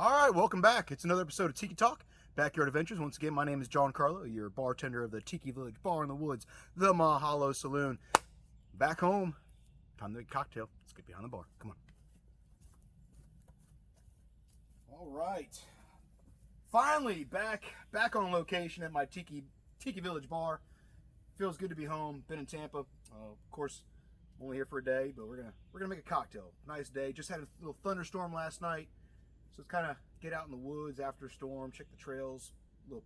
All right, welcome back. It's another episode of Tiki Talk, Backyard Adventures. Once again, my name is John Carlo, your bartender of the Tiki Village Bar in the Woods, the Mahalo Saloon. Back home, time to make a cocktail. Let's get behind the bar. Come on. All right, finally back on location at my Tiki Village Bar. Feels good to be home. Been in Tampa, of course. Only here for a day, but we're gonna make a cocktail. Nice day. Just had a little thunderstorm last night. So it's kind of get out in the woods after a storm, check the trails, little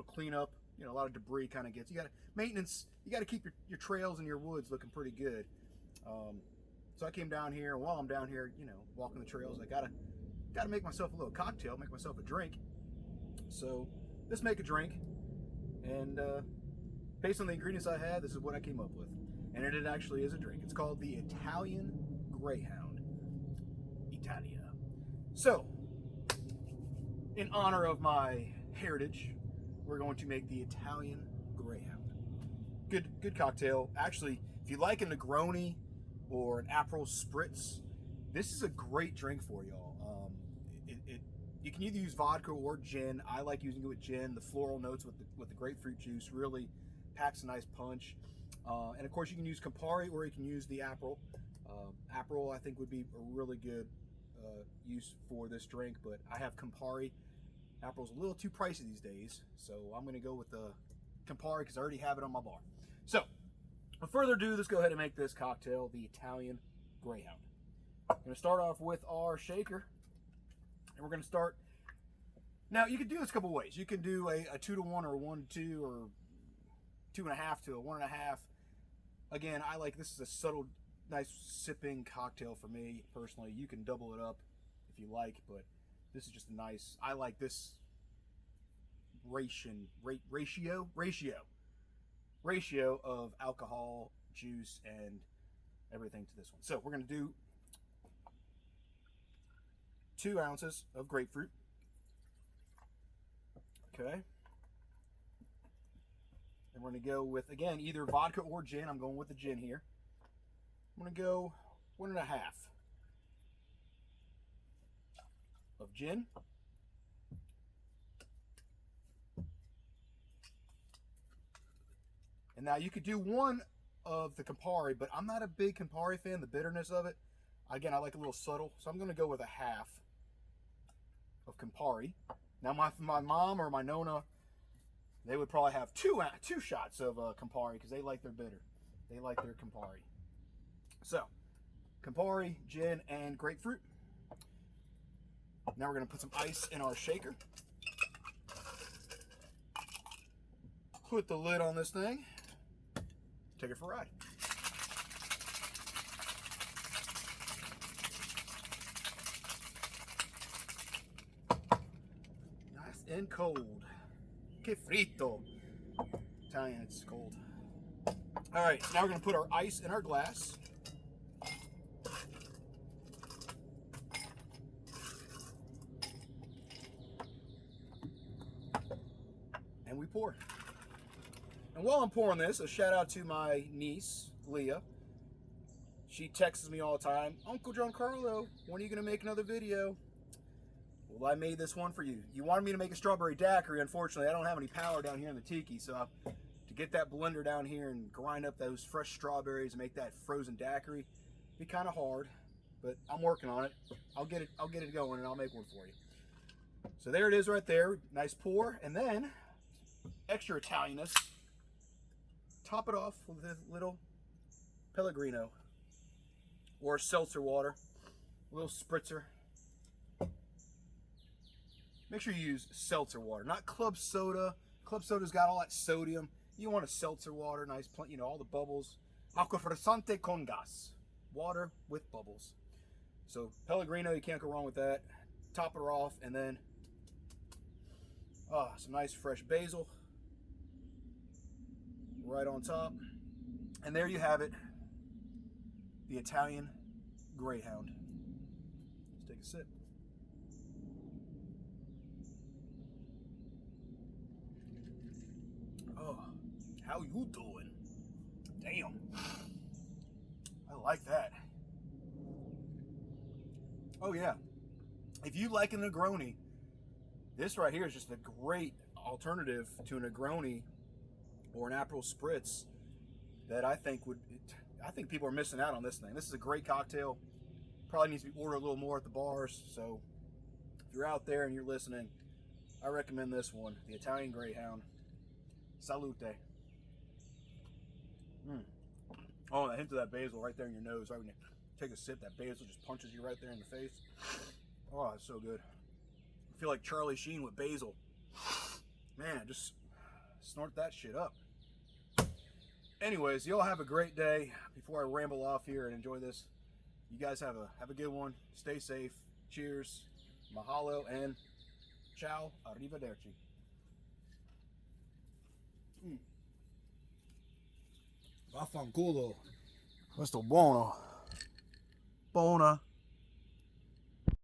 cleanup. You know, a lot of debris kind of gets. You got to maintenance. You got to keep your trails and your woods looking pretty good. So I came down here, and while I'm down here, you know, walking the trails, I gotta make myself a little cocktail, make myself a drink. So let's make a drink, and based on the ingredients I had, this is what I came up with, and it actually is a drink. It's called the Italian Greyhound. Italia. So, in honor of my heritage, we're going to make the Italian Greyhound. Good cocktail. Actually, if you like a Negroni or an Aperol Spritz, this is a great drink for y'all. You can either use vodka or gin. I like using it with gin. The floral notes with the grapefruit juice really packs a nice punch. And of course, you can use Campari or you can use the Aperol. Aperol, I think, would be a really good use for this drink, but I have Campari. Aperol's a little too pricey these days, so I'm going to go with the Campari because I already have it on my bar. So, without further ado, let's go ahead and make this cocktail, the Italian Greyhound. I'm going to start off with our shaker, and we're going to start. Now, you can do this a couple ways. You can do a 2-to-1 or a 1-to-2 or 2.5 to a 1.5. Again, I like this is a subtle, nice sipping cocktail for me personally. You can double it up if you like, but this is just a nice. I like this ratio of alcohol, juice, and everything to this one. So we're going to do 2 ounces of grapefruit. Okay. And we're going to go with, again, either vodka or gin. I'm going with the gin here. I'm going to go 1.5 of gin. And now you could do 1 of the Campari, but I'm not a big Campari fan, the bitterness of it. Again, I like a little subtle, so I'm going to go with 1/2 of Campari. Now my mom or my Nona, they would probably have two shots of Campari because they like their bitter. They like their Campari. So, Campari, gin, and grapefruit. Now we're going to put some ice in our shaker. Put the lid on this thing. Take it for a ride. Nice and cold. Que frito. Italian, it's cold. All right, now we're going to put our ice in our glass. And we pour. And while I'm pouring this, a shout out to my niece, Leah. She texts me all the time, Uncle John Carlo, when are you going to make another video? Well, I made this one for you. You wanted me to make a strawberry daiquiri. Unfortunately, I don't have any power down here in the Tiki, so to get that blender down here and grind up those fresh strawberries and make that frozen daiquiri, be kind of hard, but I'm working on it. I'll get it going, and I'll make one for you. So there it is right there. Nice pour, and then extra Italianness. Top it off with a little Pellegrino or seltzer water, a little spritzer. Make sure you use seltzer water, not club soda. Club soda's got all that sodium. You want a seltzer water, nice, you know, all the bubbles. Acqua frizzante con gas, water with bubbles. So Pellegrino, you can't go wrong with that. Top it off, and then some nice fresh basil right on top. And there you have it, the Italian Greyhound. Let's take a sip. Oh, how you doing? Damn. I like that. Oh yeah. if you like a Negroni, this right here is just a great alternative to a Negroni or an Aperol Spritz that I think people are missing out on this thing. This is a great cocktail. Probably needs to be ordered a little more at the bars. So if you're out there and you're listening, I recommend this one, the Italian Greyhound. Salute. Oh, and a hint of that basil right there in your nose. Right when you take a sip, that basil just punches you right there in the face. Oh, it's so good. I feel like Charlie Sheen with basil. Man, just snort that shit up. Anyways, y'all have a great day. Before I ramble off here and enjoy this, you guys have a good one. Stay safe. Cheers. Mahalo and ciao. Arrivederci. Vaffanculo. Questo buono. Buona.